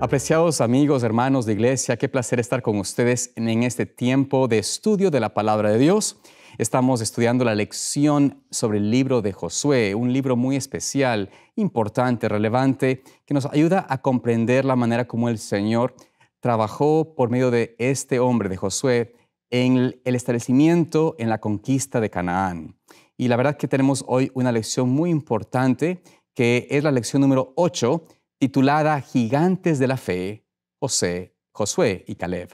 Apreciados amigos, hermanos de iglesia, qué placer estar con ustedes en este tiempo de estudio de la Palabra de Dios. Estamos estudiando la lección sobre el libro de Josué, un libro muy especial, importante, relevante, que nos ayuda a comprender la manera como el Señor trabajó por medio de este hombre, de Josué, en el establecimiento, en la conquista de Canaán. Y la verdad que tenemos hoy una lección muy importante, que es la lección número 8, titulada Gigantes de la Fe, Josué y Caleb.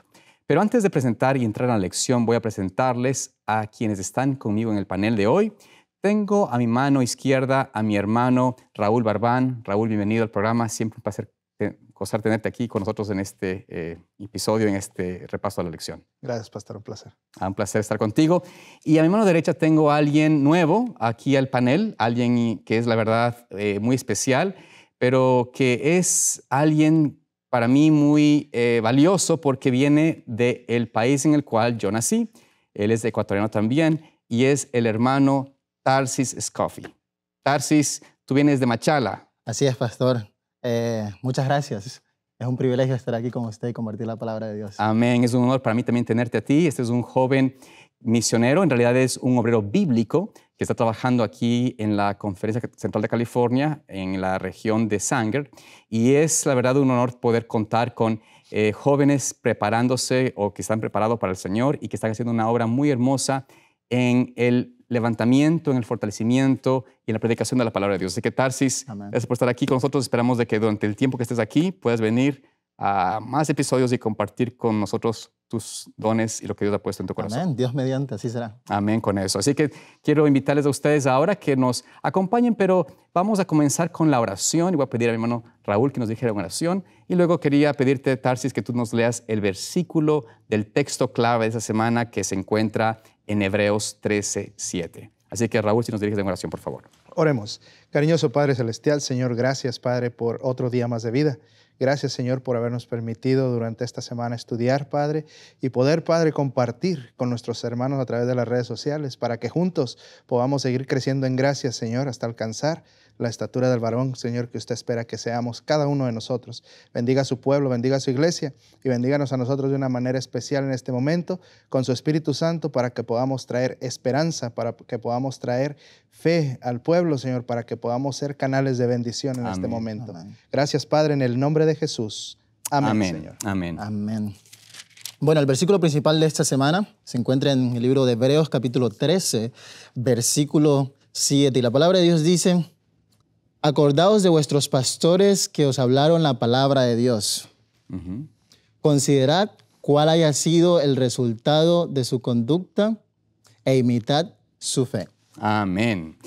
Pero antes de presentar y entrar a la lección, voy a presentarles a quienes están conmigo en el panel de hoy. Tengo a mi mano izquierda a mi hermano Raúl Barbán. Raúl, bienvenido al programa. Siempre un placer gozar tenerte aquí con nosotros en este episodio, en este repaso de la lección. Gracias, pastor. Un placer. Un placer estar contigo. Y a mi mano derecha tengo a alguien nuevo aquí al panel, alguien que es la verdad muy especial, pero que es alguien para mí muy valioso porque viene del país en el cual yo nací. Él es ecuatoriano también y es el hermano Tarsis Scofield. Tarsis, tú vienes de Machala. Así es, pastor. Muchas gracias. Es un privilegio estar aquí con usted y compartir la palabra de Dios. Amén. Es un honor para mí también tenerte a ti. Este es un joven misionero, en realidad es un obrero bíblico que está trabajando aquí en la Conferencia Central de California, en la región de Sanger, y es la verdad un honor poder contar con jóvenes preparándose o que están preparados para el Señor y que están haciendo una obra muy hermosa en el levantamiento, en el fortalecimiento y en la predicación de la palabra de Dios. Así que Tarsis, gracias por estar aquí con nosotros. Esperamos de que durante el tiempo que estés aquí puedas venir a más episodios y compartir con nosotros tus dones y lo que Dios ha puesto en tu corazón. Amén. Dios mediante, así será. Amén con eso. Así que quiero invitarles a ustedes ahora que nos acompañen, pero vamos a comenzar con la oración. Y voy a pedir a mi hermano Raúl que nos dijera una oración. Y luego quería pedirte, Tarsis, que tú nos leas el versículo del texto clave de esa semana que se encuentra en Hebreos 13:7. Así que Raúl, si nos diriges en oración, por favor. Oremos. Cariñoso Padre Celestial, Señor, gracias, Padre, por otro día más de vida. Gracias, Señor, por habernos permitido durante esta semana estudiar, Padre, y poder, Padre, compartir con nuestros hermanos a través de las redes sociales para que juntos podamos seguir creciendo en gracia, Señor, hasta alcanzar la estatura del varón, Señor, que usted espera que seamos cada uno de nosotros. Bendiga a su pueblo, bendiga a su iglesia y bendíganos a nosotros de una manera especial en este momento con su Espíritu Santo para que podamos traer esperanza, para que podamos traer fe al pueblo, Señor, para que podamos ser canales de bendición en este momento. Amén. Gracias, Padre, en el nombre de Jesús. Amén, amén, Señor. Amén. Amén. Bueno, el versículo principal de esta semana se encuentra en el libro de Hebreos, capítulo 13, versículo 7. Y la palabra de Dios dice: acordaos de vuestros pastores que os hablaron la palabra de Dios. Considerad cuál haya sido el resultado de su conducta e imitad su fe. Amén.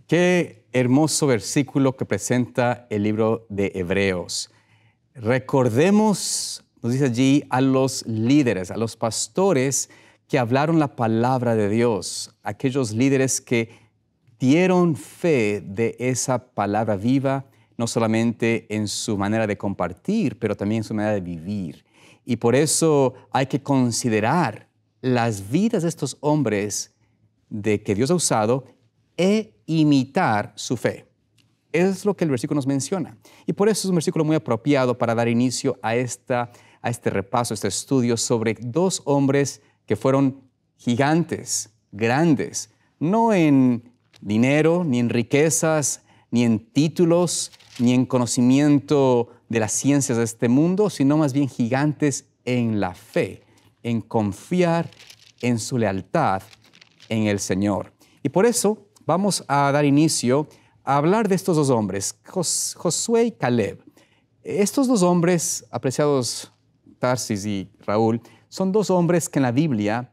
Qué hermoso versículo que presenta el libro de Hebreos. Recordemos, nos dice allí, a los líderes, a los pastores que hablaron la palabra de Dios, aquellos líderes que dieron fe de esa palabra viva, no solamente en su manera de compartir, pero también en su manera de vivir. Y por eso hay que considerar las vidas de estos hombres de que Dios ha usado e imitar su fe. Es lo que el versículo nos menciona. Y por eso es un versículo muy apropiado para dar inicio a este repaso, a este estudio sobre dos hombres que fueron gigantes, grandes, no en dinero, ni en riquezas, ni en títulos, ni en conocimiento de las ciencias de este mundo, sino más bien gigantes en la fe, en confiar en su lealtad en el Señor. Y por eso vamos a dar inicio a hablar de estos dos hombres, Josué y Caleb. Estos dos hombres, apreciados Tarsis y Raúl, son dos hombres que en la Biblia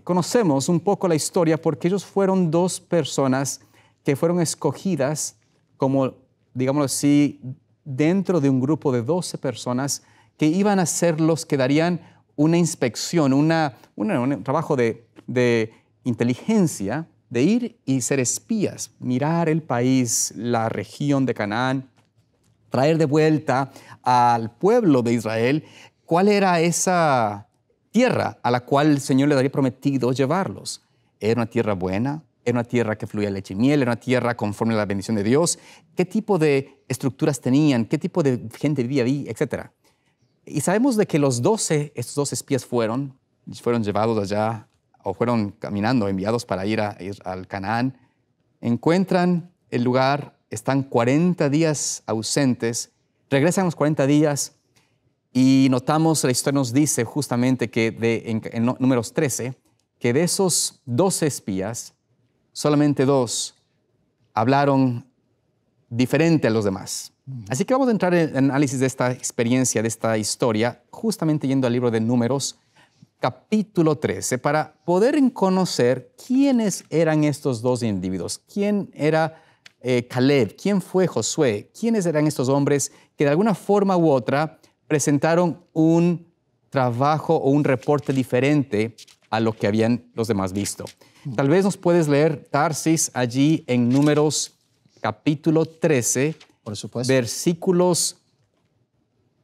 conocemos un poco la historia porque ellos fueron dos personas que fueron escogidas como, digámoslo así, dentro de un grupo de 12 personas que iban a ser los que darían una inspección, un trabajo de inteligencia, de ir y ser espías, mirar el país, la región de Canaán, traer de vuelta al pueblo de Israel cuál era esa tierra a la cual el Señor le había prometido llevarlos. ¿Era una tierra buena? Era una tierra que fluía leche y miel, era una tierra conforme a la bendición de Dios. ¿Qué tipo de estructuras tenían? ¿Qué tipo de gente vivía ahí? Etcétera. Y sabemos de que estos 12 espías fueron llevados allá o fueron caminando, enviados para ir al Canaán. Encuentran el lugar, están 40 días ausentes, regresan los 40 días y notamos, la historia nos dice justamente que en Números 13, que de esos 12 espías, solamente 2 hablaron diferente a los demás. Así que vamos a entrar en el análisis de esta experiencia, de esta historia, justamente yendo al libro de Números, capítulo 13, para poder conocer quiénes eran estos 2 individuos. ¿Quién era Caleb? ¿Quién fue Josué? ¿Quiénes eran estos hombres que de alguna forma u otra presentaron un trabajo o un reporte diferente a lo que habían los demás visto? Tal vez nos puedes leer, Tarsis, allí en Números capítulo 13, Por supuesto. versículos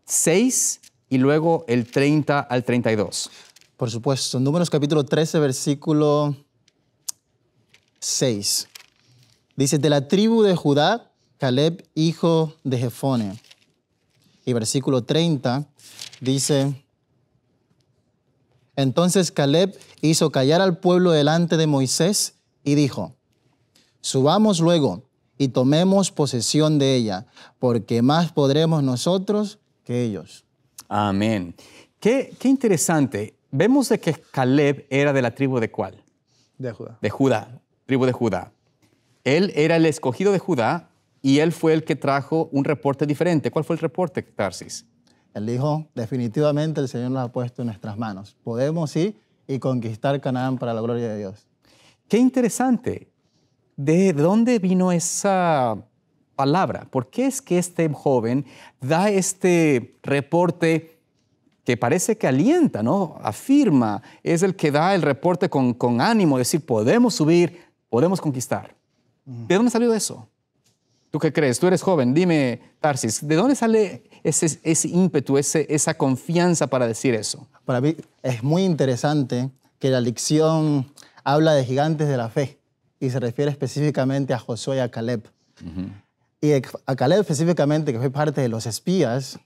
6 y luego el 30 al 32. Por supuesto. Números capítulo 13, versículo 6. Dice, de la tribu de Judá, Caleb, hijo de Jefone. Y versículo 30 dice, entonces Caleb hizo callar al pueblo delante de Moisés y dijo, subamos luego y tomemos posesión de ella, porque más podremos nosotros que ellos. Amén. Qué interesante. Vemos de que Caleb era de la tribu ¿de cuál? De Judá. De Judá, tribu de Judá. Él era el escogido de Judá y él fue el que trajo un reporte diferente. ¿Cuál fue el reporte, Tarsis? Él dijo, definitivamente el Señor nos ha puesto en nuestras manos. Podemos ir y conquistar Canaán para la gloria de Dios. Qué interesante. ¿De dónde vino esa palabra? ¿Por qué es que este joven da este reporte que parece que alienta, ¿no? Afirma, es el que da el reporte con ánimo, decir, podemos subir, podemos conquistar. ¿De dónde salió eso? ¿Tú qué crees? Tú eres joven, dime, Tarsis, ¿de dónde sale ese ímpetu, esa confianza para decir eso? Para mí es muy interesante que la lección habla de gigantes de la fe y se refiere específicamente a Josué y a Caleb. Y a Caleb específicamente, que fue parte de los espías,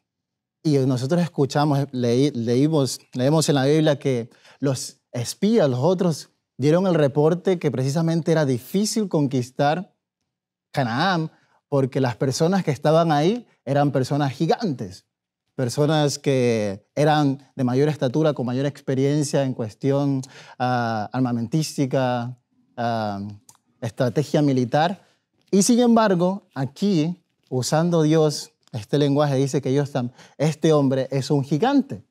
y nosotros escuchamos, leemos en la Biblia que los espías, los otros, dieron el reporte que precisamente era difícil conquistar Canaán porque las personas que estaban ahí eran personas gigantes, personas que eran de mayor estatura, con mayor experiencia en cuestión armamentística, estrategia militar. Y sin embargo, aquí, usando Dios este lenguaje, dice que este hombre es un gigante.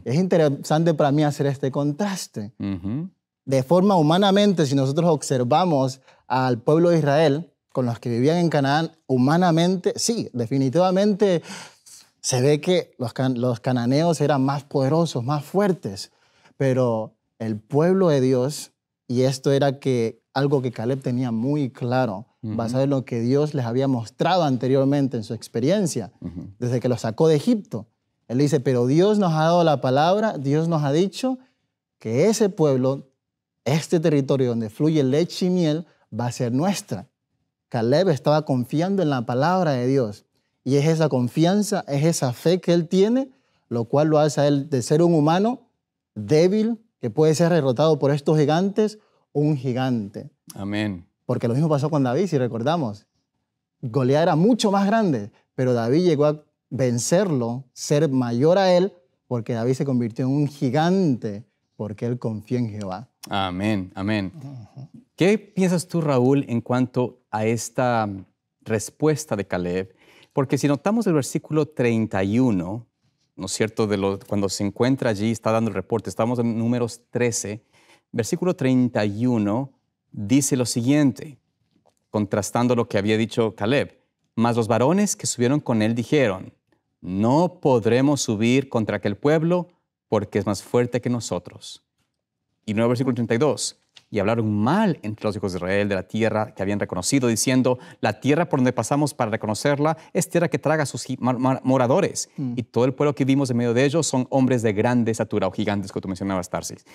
Es interesante para mí hacer este contraste. De forma humanamente, si nosotros observamos al pueblo de Israel, con los que vivían en Canaán, humanamente, sí, definitivamente se ve que los cananeos eran más poderosos, más fuertes, pero el pueblo de Dios, y esto era algo que Caleb tenía muy claro, basado en lo que Dios les había mostrado anteriormente en su experiencia, desde que los sacó de Egipto. Él dice, pero Dios nos ha dado la palabra, Dios nos ha dicho que ese pueblo, este territorio donde fluye leche y miel, va a ser nuestra. Caleb estaba confiando en la palabra de Dios. Y es esa confianza, es esa fe que él tiene, lo cual lo hace a él de ser un humano débil, que puede ser derrotado por estos gigantes, un gigante. Amén. Porque lo mismo pasó con David, si recordamos. Goliat era mucho más grande, pero David llegó a vencerlo, ser mayor a él, porque David se convirtió en un gigante, porque él confió en Jehová. Amén, amén. ¿Qué piensas tú, Raúl, en cuanto a esta respuesta de Caleb? Porque si notamos el versículo 31, ¿no es cierto? Cuando se encuentra allí, está dando el reporte, estamos en Números 13, versículo 31 dice lo siguiente, contrastando lo que había dicho Caleb. Mas los varones que subieron con él dijeron, no podremos subir contra aquel pueblo porque es más fuerte que nosotros. Y luego versículo 32, y hablaron mal entre los hijos de Israel de la tierra que habían reconocido, diciendo, la tierra por donde pasamos para reconocerla es tierra que traga a sus moradores. Y todo el pueblo que vimos en medio de ellos son hombres de grande estatura o gigantes, que tú mencionabas, Tarsis.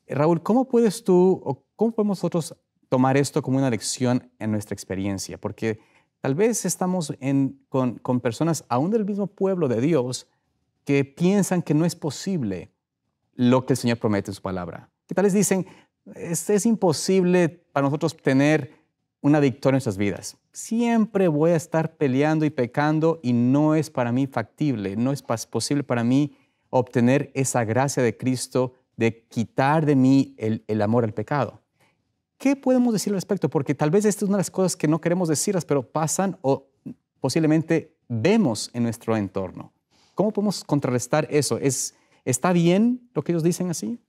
Raúl, ¿cómo puedes tú, o cómo podemos nosotros tomar esto como una lección en nuestra experiencia, porque tal vez estamos con personas aún del mismo pueblo de Dios que piensan que no es posible lo que el Señor promete en su palabra. Que tal vez dicen, es imposible para nosotros tener una victoria en nuestras vidas. Siempre voy a estar peleando y pecando y no es para mí factible, no es posible para mí obtener esa gracia de Cristo de quitar de mí el amor al pecado. ¿Qué podemos decir al respecto? Porque tal vez esta es una de las cosas que no queremos decirlas, pero pasan o posiblemente vemos en nuestro entorno. ¿Cómo podemos contrarrestar eso? ¿Está bien lo que ellos dicen así?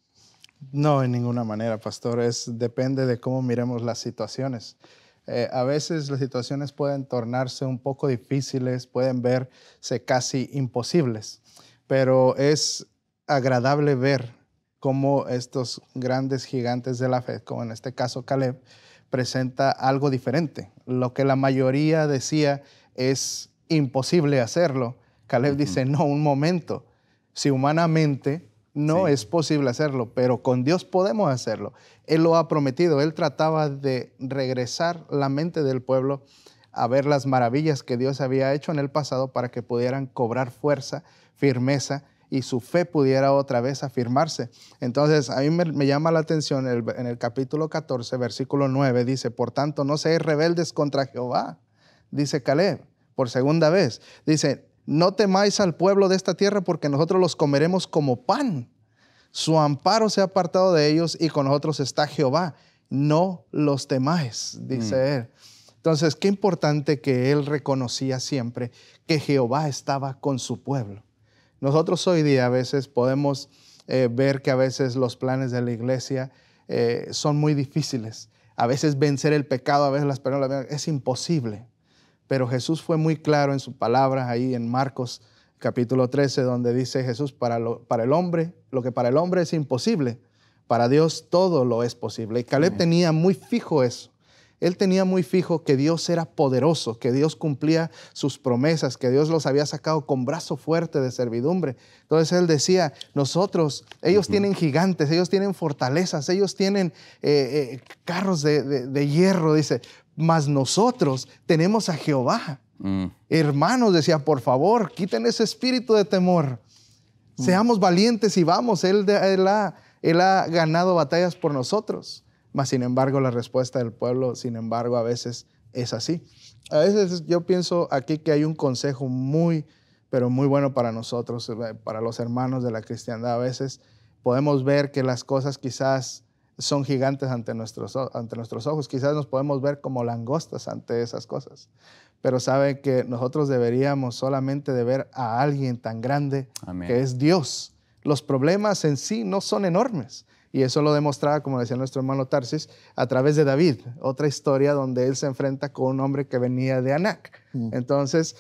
No, en ninguna manera, pastor. Depende de cómo miremos las situaciones. A veces las situaciones pueden tornarse un poco difíciles, pueden verse casi imposibles, pero es agradable ver cómo estos grandes gigantes de la fe, como en este caso Caleb, presenta algo diferente. Lo que la mayoría decía es imposible hacerlo. Caleb dice, no, un momento. Si humanamente no es posible hacerlo, pero con Dios podemos hacerlo. Él lo ha prometido. Él trataba de regresar la mente del pueblo a ver las maravillas que Dios había hecho en el pasado para que pudieran cobrar fuerza, firmeza y su fe pudiera otra vez afirmarse. Entonces, a mí me llama la atención en el capítulo 14, versículo 9, dice, por tanto, no seáis rebeldes contra Jehová, dice Caleb, por segunda vez. Dice, no temáis al pueblo de esta tierra porque nosotros los comeremos como pan. Su amparo se ha apartado de ellos y con nosotros está Jehová. No los temáis, dice él. Entonces, qué importante que él reconocía siempre que Jehová estaba con su pueblo. Nosotros hoy día a veces podemos ver que a veces los planes de la iglesia son muy difíciles. A veces vencer el pecado, a veces las personas es imposible. Pero Jesús fue muy claro en su palabra, ahí en Marcos capítulo 13, donde dice Jesús, para el hombre, lo que para el hombre es imposible, para Dios todo lo es posible. Y Caleb tenía muy fijo eso. Él tenía muy fijo que Dios era poderoso, que Dios cumplía sus promesas, que Dios los había sacado con brazo fuerte de servidumbre. Entonces él decía, ellos tienen gigantes, ellos tienen fortalezas, ellos tienen carros de hierro, dice, mas nosotros tenemos a Jehová. Hermanos, decía, por favor, quiten ese espíritu de temor. Seamos valientes y vamos, Él ha ganado batallas por nosotros. Mas, sin embargo, la respuesta del pueblo, sin embargo, a veces es así. A veces yo pienso aquí que hay un consejo muy, pero muy bueno para nosotros, para los hermanos de la cristiandad. A veces podemos ver que las cosas quizás son gigantes ante nuestros ojos. Quizás nos podemos ver como langostas ante esas cosas. Pero sabe que nosotros deberíamos solamente de ver a alguien tan grande, Amén, que es Dios. Los problemas en sí no son enormes. Y eso lo demostraba, como decía nuestro hermano Tarsis, a través de David, otra historia donde él se enfrenta con un hombre que venía de Anac. Entonces,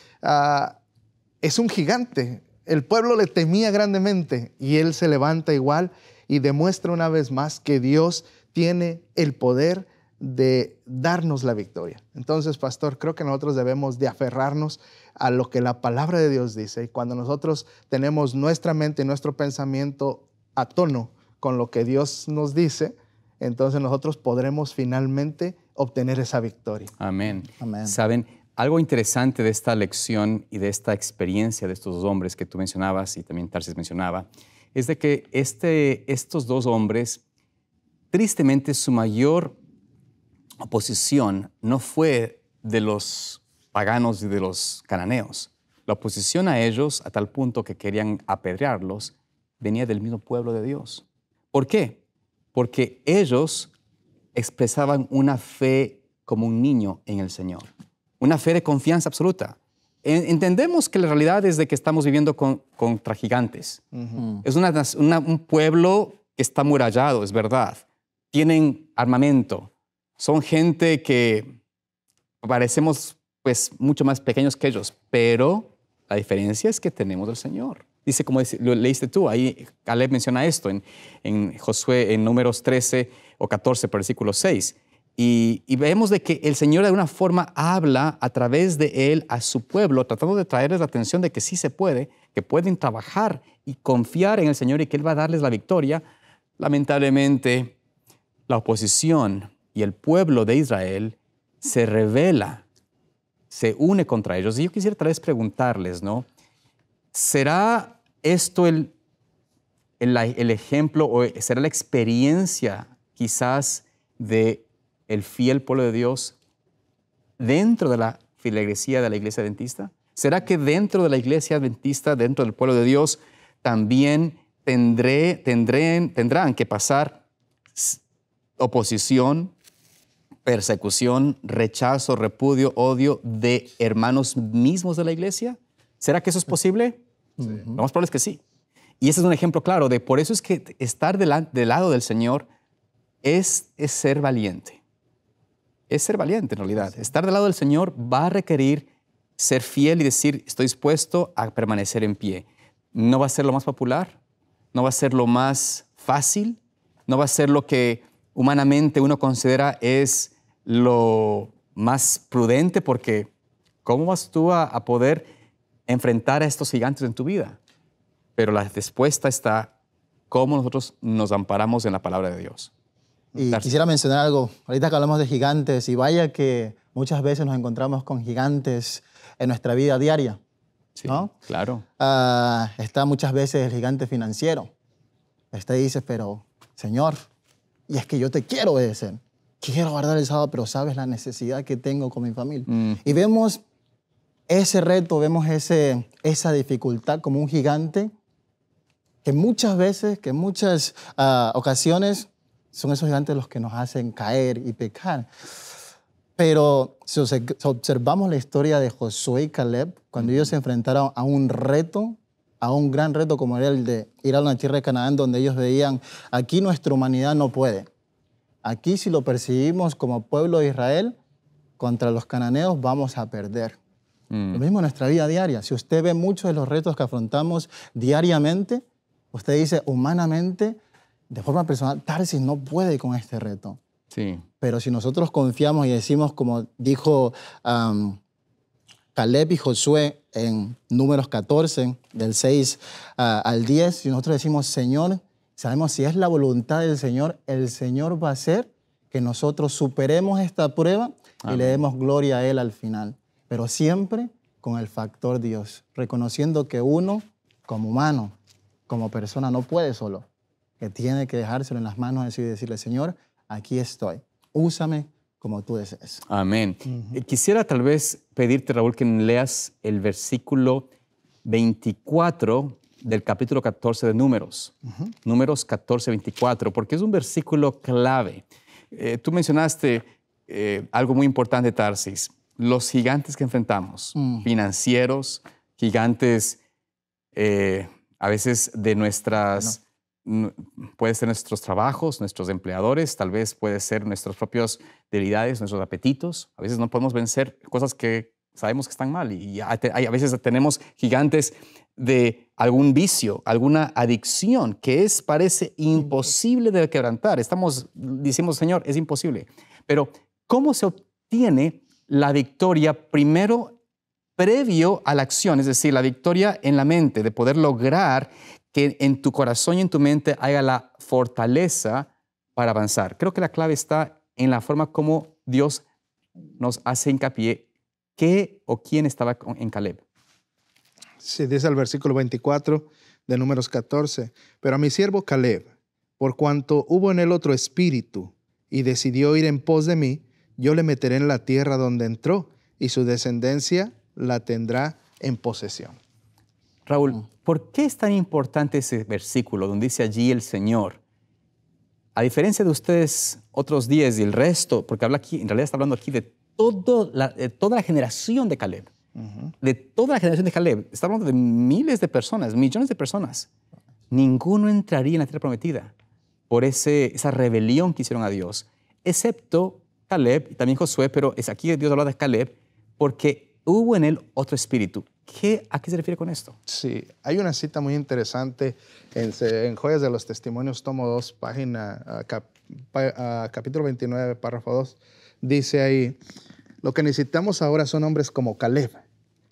es un gigante. El pueblo le temía grandemente y él se levanta igual y demuestra una vez más que Dios tiene el poder de darnos la victoria. Entonces, pastor, creo que nosotros debemos de aferrarnos a lo que la palabra de Dios dice. Y cuando nosotros tenemos nuestra mente y nuestro pensamiento a tono con lo que Dios nos dice, entonces nosotros podremos finalmente obtener esa victoria. Amén. Amén. Saben, algo interesante de esta lección y de esta experiencia de estos dos hombres que tú mencionabas y también Tarsis mencionaba, es de que estos dos hombres, tristemente, su mayor oposición no fue de los paganos y de los cananeos. La oposición a ellos, a tal punto que querían apedrearlos, venía del mismo pueblo de Dios. ¿Por qué? Porque ellos expresaban una fe como un niño en el Señor, una fe de confianza absoluta. Entendemos que la realidad es de que estamos viviendo contra gigantes. Es un pueblo que está amurallado, es verdad. Tienen armamento. Son gente que parecemos pues mucho más pequeños que ellos, pero la diferencia es que tenemos al Señor. Dice, como lo leíste tú, ahí Caleb menciona esto en Josué, en Números 13 o 14, versículo 6. Y vemos de que el Señor de alguna forma habla a través de él a su pueblo, tratando de traerles la atención de que sí se puede, que pueden trabajar y confiar en el Señor y que Él va a darles la victoria. Lamentablemente, la oposición y el pueblo de Israel se rebela, se une contra ellos. Y yo quisiera tal vez preguntarles, ¿no? ¿Será esto el ejemplo o será la experiencia quizás de el fiel pueblo de Dios dentro de la feligresía de la iglesia adventista? ¿Será que dentro de la iglesia adventista, dentro del pueblo de Dios, también tendrán que pasar oposición, persecución, rechazo, repudio, odio de hermanos mismos de la iglesia? ¿Será que eso es posible? Sí. Lo más probable es que sí. Y ese es un ejemplo claro de por eso es que estar del lado del Señor es ser valiente. Es ser valiente en realidad. Sí. Estar del lado del Señor va a requerir ser fiel y decir, estoy dispuesto a permanecer en pie. No va a ser lo más popular, no va a ser lo más fácil, no va a ser lo que humanamente uno considera es lo más prudente, porque ¿cómo vas tú a poder enfrentar a estos gigantes en tu vida? Pero la respuesta está cómo nosotros nos amparamos en la palabra de Dios. Y quisiera mencionar algo, ahorita que hablamos de gigantes, y vaya que muchas veces nos encontramos con gigantes en nuestra vida diaria, sí, ¿no? Claro. Está muchas veces el gigante financiero. Dice, pero Señor, y es que yo te quiero obedecer, quiero guardar el sábado, pero sabes la necesidad que tengo con mi familia. Y vemos ese reto, vemos esa dificultad como un gigante que muchas veces, que en muchas ocasiones son esos gigantes los que nos hacen caer y pecar. Pero si observamos la historia de Josué y Caleb, cuando ellos se enfrentaron a un reto, a un gran reto como era el de ir a la tierra de Canaán, donde ellos veían, aquí nuestra humanidad no puede. Aquí si lo percibimos como pueblo de Israel, contra los cananeos vamos a perder. Lo mismo en nuestra vida diaria. Si usted ve muchos de los retos que afrontamos diariamente, usted dice, humanamente, de forma personal, Tarsis no puede con este reto. Sí. Pero si nosotros confiamos y decimos, como dijo Caleb y Josué en Números 14, del 6 al 10, si nosotros decimos, Señor, sabemos si es la voluntad del Señor, el Señor va a hacer que nosotros superemos esta prueba. Amén. Y le demos gloria a Él al final. Pero siempre con el factor Dios, reconociendo que uno, como humano, como persona, no puede solo, que tiene que dejárselo en las manos de Dios y decirle, Señor, aquí estoy, úsame como tú desees. Amén. Quisiera tal vez pedirte, Raúl, que leas el versículo 24 del capítulo 14 de Números. Números 14, 24, porque es un versículo clave. Tú mencionaste algo muy importante, Tarsis, los gigantes que enfrentamos, financieros, gigantes a veces de nuestras... Puede ser nuestros trabajos, nuestros empleadores, tal vez puede ser nuestras propias debilidades, nuestros apetitos. A veces no podemos vencer cosas que sabemos que están mal y a veces tenemos gigantes de algún vicio, alguna adicción que parece imposible de quebrantar. Decimos, Señor, es imposible. Pero ¿cómo se obtiene la victoria primero previo a la acción? Es decir, la victoria en la mente, de poder lograr que en tu corazón y en tu mente haya la fortaleza para avanzar. Creo que la clave está en la forma como Dios nos hace hincapié qué o quién estaba en Caleb. Sí, dice el versículo 24 de Números 14, pero a mi siervo Caleb, por cuanto hubo en él otro espíritu y decidió ir en pos de mí, yo le meteré en la tierra donde entró y su descendencia la tendrá en posesión. Raúl, ¿por qué es tan importante ese versículo donde dice allí el Señor? A diferencia de ustedes otros días y el resto, porque habla aquí, en realidad está hablando aquí de toda la generación de Caleb. De toda la generación de Caleb. Está hablando de miles de personas, millones de personas. Ninguno entraría en la tierra prometida por esa rebelión que hicieron a Dios, excepto Caleb y también Josué, pero es aquí Dios habla de Caleb porque hubo en él otro espíritu. ¿A qué se refiere con esto? Sí, hay una cita muy interesante en Joyas de los Testimonios, tomo 2, capítulo 29, párrafo 2. Dice ahí, lo que necesitamos ahora son hombres como Caleb,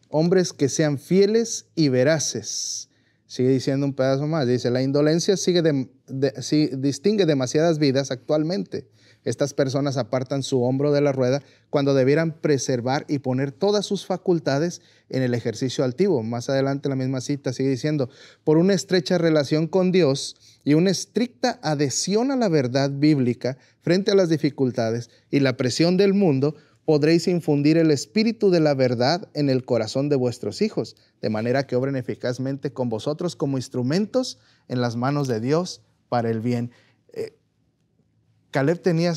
hombres que sean fieles y veraces. Sigue diciendo un pedazo más, dice, la indolencia distingue demasiadas vidas actualmente. Estas personas apartan su hombro de la rueda cuando debieran preservar y poner todas sus facultades en el ejercicio altivo. Más adelante la misma cita sigue diciendo, por una estrecha relación con Dios y una estricta adhesión a la verdad bíblica frente a las dificultades y la presión del mundo, podréis infundir el espíritu de la verdad en el corazón de vuestros hijos, de manera que obren eficazmente con vosotros como instrumentos en las manos de Dios para el bien. Caleb tenía,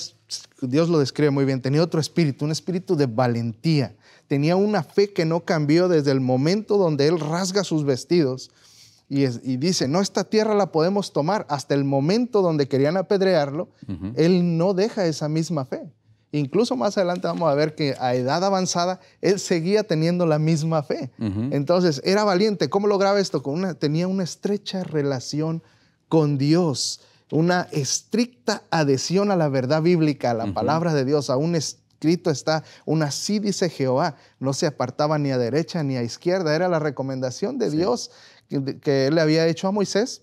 Dios lo describe muy bien, tenía otro espíritu, un espíritu de valentía. Tenía una fe que no cambió desde el momento donde él rasga sus vestidos y dice, no, esta tierra la podemos tomar. Hasta el momento donde querían apedrearlo, él no deja esa misma fe. Incluso más adelante vamos a ver que a edad avanzada él seguía teniendo la misma fe. Entonces era valiente. ¿Cómo lograba esto? Tenía una estrecha relación con Dios, una estricta adhesión a la verdad bíblica, a la palabra de Dios. Aún escrito está, así dice Jehová, no se apartaba ni a derecha ni a izquierda. Era la recomendación de Dios que él le había hecho a Moisés.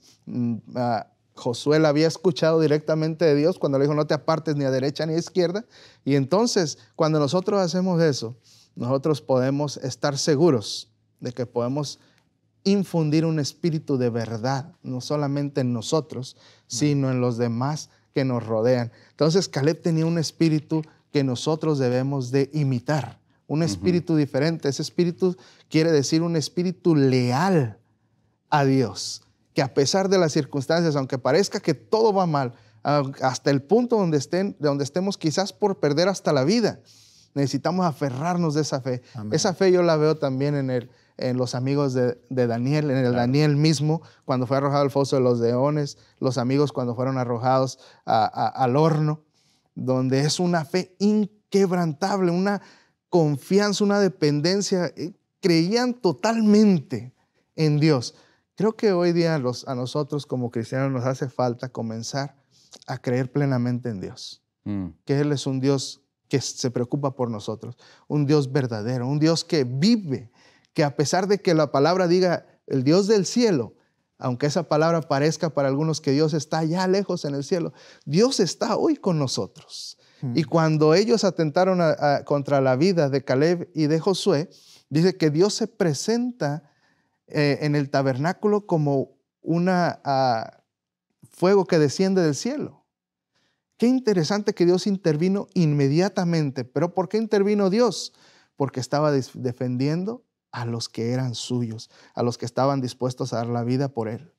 Josué la había escuchado directamente de Dios cuando le dijo, no te apartes ni a derecha ni a izquierda. Y entonces, cuando nosotros hacemos eso, nosotros podemos estar seguros de que podemos infundir un espíritu de verdad, no solamente en nosotros, sino en los demás que nos rodean. Entonces, Caleb tenía un espíritu que nosotros debemos de imitar, un espíritu diferente. Ese espíritu quiere decir un espíritu leal a Dios, que a pesar de las circunstancias, aunque parezca que todo va mal, hasta el punto donde estemos quizás por perder hasta la vida, necesitamos aferrarnos de esa fe. Amén. Esa fe yo la veo también en los amigos de Daniel, en el Daniel mismo, cuando fue arrojado al foso de los leones, los amigos cuando fueron arrojados al horno, donde es una fe inquebrantable, una confianza, una dependencia. Creían totalmente en Dios. Creo que hoy día a nosotros como cristianos nos hace falta comenzar a creer plenamente en Dios. Que Él es un Dios que se preocupa por nosotros, un Dios verdadero, un Dios que vive, que a pesar de que la palabra diga el Dios del cielo, aunque esa palabra parezca para algunos que Dios está allá lejos en el cielo, Dios está hoy con nosotros. Y cuando ellos atentaron contra la vida de Caleb y de Josué, dice que Dios se presenta en el tabernáculo como un fuego que desciende del cielo. Qué interesante que Dios intervino inmediatamente. ¿Pero por qué intervino Dios? Porque estaba defendiendo a los que eran suyos, a los que estaban dispuestos a dar la vida por Él.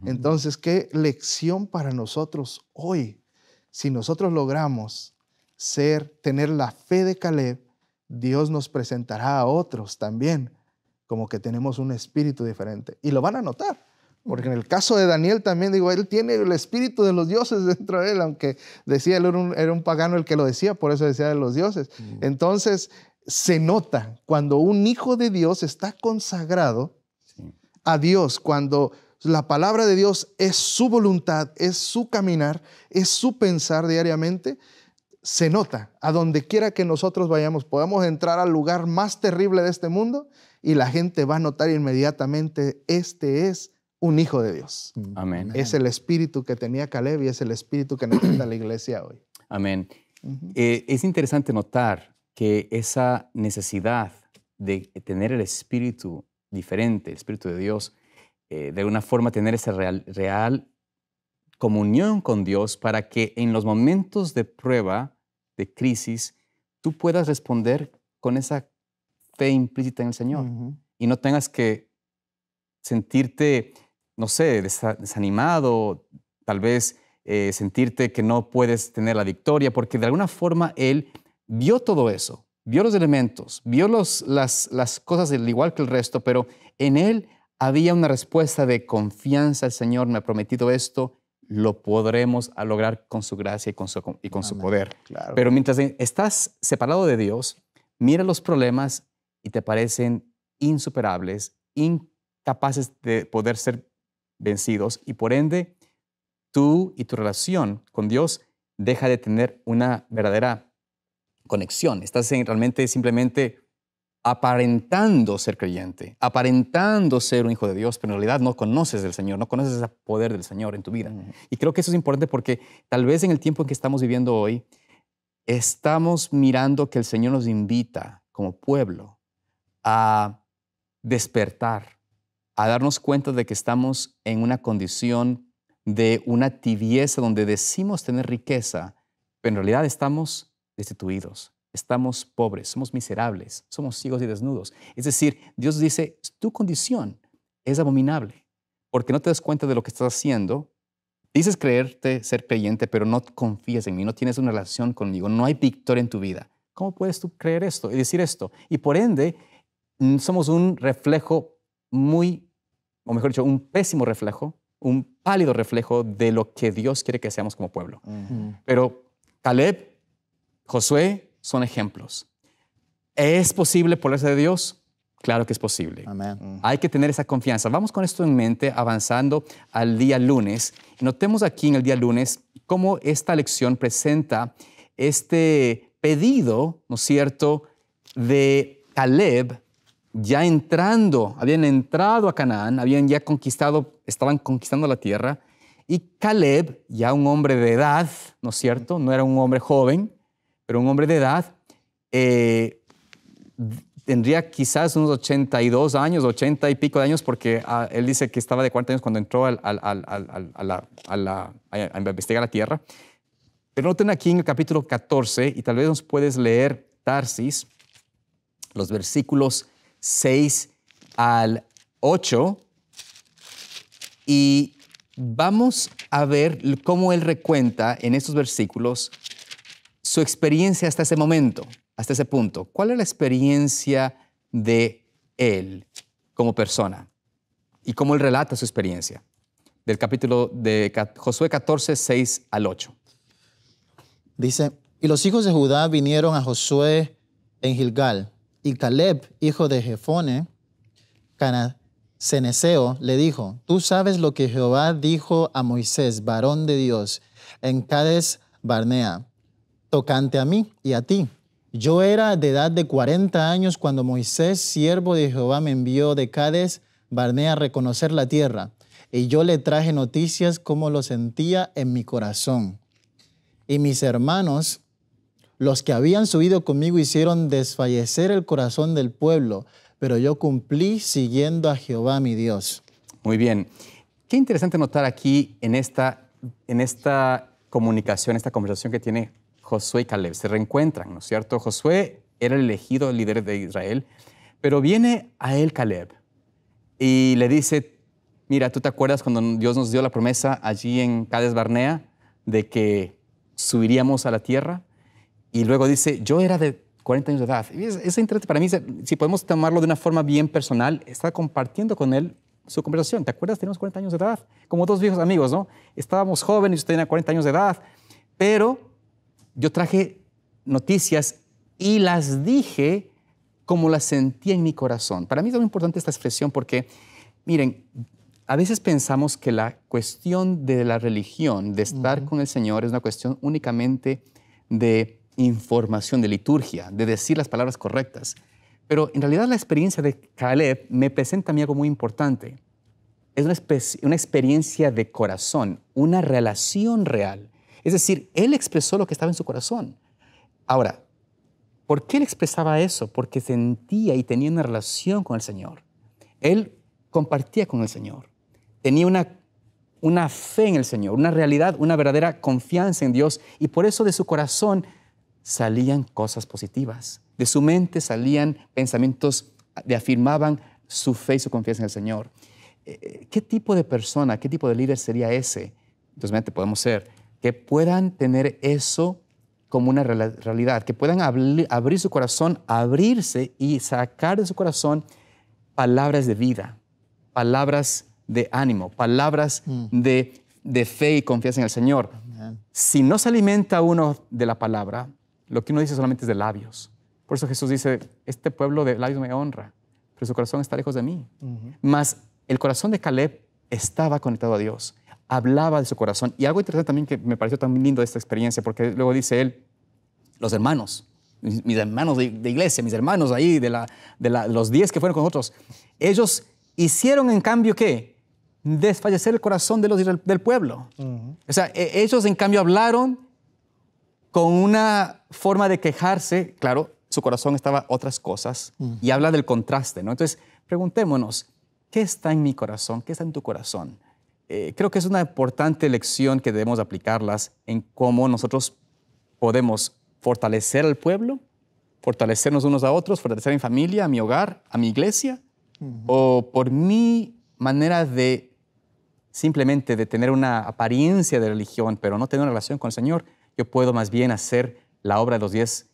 Entonces, qué lección para nosotros hoy. Si nosotros logramos tener la fe de Caleb, Dios nos presentará a otros también como que tenemos un espíritu diferente. Y lo van a notar, porque en el caso de Daniel también, él tiene el espíritu de los dioses dentro de él, aunque decía, él era un pagano el que lo decía, por eso decía de los dioses. Entonces, se nota cuando un hijo de Dios está consagrado a Dios, cuando la palabra de Dios es su voluntad, es su caminar, es su pensar diariamente. Se nota, a donde quiera que nosotros vayamos, podemos entrar al lugar más terrible de este mundo y la gente va a notar inmediatamente, este es un hijo de Dios. Amén. Es el espíritu que tenía Caleb y es el espíritu que necesita la iglesia hoy. Amén. Es interesante notar que esa necesidad de tener el espíritu diferente, el espíritu de Dios, de alguna forma tener esa real comunión con Dios para que en los momentos de prueba, de crisis, tú puedas responder con esa fe implícita en el Señor y no tengas que sentirte, no sé, desanimado, tal vez sentirte que no puedes tener la victoria, porque de alguna forma Él vio todo eso, vio los elementos, vio las cosas al igual que el resto, pero en Él había una respuesta de confianza. El Señor me ha prometido esto, lo podremos lograr con su gracia y con su poder. Claro. Pero mientras estás separado de Dios, mira los problemas y te parecen insuperables, incapaces de poder ser vencidos, y por ende, tú y tu relación con Dios deja de tener una verdadera conexión. Estás realmente simplemente aparentando ser creyente, aparentando ser un hijo de Dios, pero en realidad no conoces del Señor, no conoces ese poder del Señor en tu vida. Y creo que eso es importante porque tal vez en el tiempo en que estamos viviendo hoy, estamos mirando que el Señor nos invita como pueblo a despertar, a darnos cuenta de que estamos en una condición de una tibieza donde decimos tener riqueza, pero en realidad estamos destituidos, estamos pobres, somos miserables, somos ciegos y desnudos. Es decir, Dios dice, tu condición es abominable, porque no te das cuenta de lo que estás haciendo. Dices creerte ser creyente, pero no confías en mí, no tienes una relación conmigo, no hay victoria en tu vida. ¿Cómo puedes tú creer esto y decir esto? Y por ende, somos un reflejo o mejor dicho, un pésimo reflejo, un pálido reflejo de lo que Dios quiere que seamos como pueblo. Pero Caleb, Josué son ejemplos. ¿Es posible por la gracia de Dios? Claro que es posible. Amén. Hay que tener esa confianza. Vamos con esto en mente, avanzando al día lunes. Notemos aquí en el día lunes cómo esta lección presenta este pedido, ¿no es cierto?, de Caleb ya habían entrado a Canaán, estaban conquistando la tierra, y Caleb, ya un hombre de edad, ¿no es cierto?, no era un hombre joven, pero un hombre de edad, tendría quizás unos 82 años, 80 y pico de años, porque él dice que estaba de 40 años cuando entró a investigar la tierra. Pero noten aquí en el capítulo 14, y tal vez nos puedes leer, Tarsis, los versículos 6 al 8, y vamos a ver cómo él recuenta en estos versículos su experiencia hasta ese momento, hasta ese punto. ¿Cuál es la experiencia de él como persona? Y cómo él relata su experiencia. Del capítulo de Josué 14, 6 al 8. Dice, y los hijos de Judá vinieron a Josué en Gilgal, y Caleb, hijo de Jefone, Ceneseo, le dijo, tú sabes lo que Jehová dijo a Moisés, varón de Dios, en Cades Barnea, tocante a mí y a ti. Yo era de edad de 40 años cuando Moisés, siervo de Jehová, me envió de Cades Barnea a reconocer la tierra, y yo le traje noticias como lo sentía en mi corazón. Y mis hermanos, los que habían subido conmigo, hicieron desfallecer el corazón del pueblo, pero yo cumplí siguiendo a Jehová mi Dios. Muy bien. Qué interesante notar aquí en esta comunicación, esta conversación que tiene Josué y Caleb. Se reencuentran, ¿no es cierto? Josué era el elegido líder de Israel, pero viene a él Caleb y le dice, mira, ¿tú te acuerdas cuando Dios nos dio la promesa allí en Cades Barnea de que subiríamos a la tierra? Y luego dice, yo era de 40 años de edad. Y es interesante para mí, si podemos tomarlo de una forma bien personal, está compartiendo con él su conversación. ¿Te acuerdas? Teníamos 40 años de edad, como dos viejos amigos, ¿no? Estábamos jóvenes y usted tenía 40 años de edad, pero yo traje noticias y las dije como las sentía en mi corazón. Para mí es muy importante esta expresión porque, miren, a veces pensamos que la cuestión de la religión, de estar con el Señor, es una cuestión únicamente de información, de liturgia, de decir las palabras correctas. Pero en realidad la experiencia de Caleb me presenta a mí algo muy importante. Es una experiencia de corazón, una relación real. Es decir, él expresó lo que estaba en su corazón. Ahora, ¿por qué él expresaba eso? Porque sentía y tenía una relación con el Señor. Él compartía con el Señor. Tenía una fe en el Señor, una realidad, una verdadera confianza en Dios. Y por eso de su corazón salían cosas positivas. De su mente salían pensamientos que afirmaban su fe y su confianza en el Señor. ¿Qué tipo de persona, qué tipo de líder sería ese? Entonces, podemos ser que puedan tener eso como una realidad, que puedan abrir su corazón, abrirse y sacar de su corazón palabras de vida, palabras de ánimo, palabras de fe y confianza en el Señor. Amén. Si no se alimenta uno de la palabra, lo que uno dice solamente es de labios. Por eso Jesús dice, este pueblo de labios me honra, pero su corazón está lejos de mí. Mas el corazón de Caleb estaba conectado a Dios, hablaba de su corazón. Y algo interesante también que me pareció tan lindo de esta experiencia, porque luego dice él, los hermanos, mis hermanos de iglesia, mis hermanos ahí, de los 10 que fueron con nosotros, ellos hicieron en cambio, ¿qué? Desfallecer el corazón del pueblo. O sea, ellos en cambio hablaron con una forma de quejarse, claro, su corazón estaba otras cosas, y habla del contraste, ¿no? Entonces, preguntémonos, ¿qué está en mi corazón? ¿Qué está en tu corazón? Creo que es una importante lección que debemos aplicarlas en cómo nosotros podemos fortalecer al pueblo, fortalecernos unos a otros, fortalecer a mi familia, a mi hogar, a mi iglesia, o por mi manera de simplemente de tener una apariencia de religión, pero no tener una relación con el Señor, yo puedo más bien hacer la obra de los 10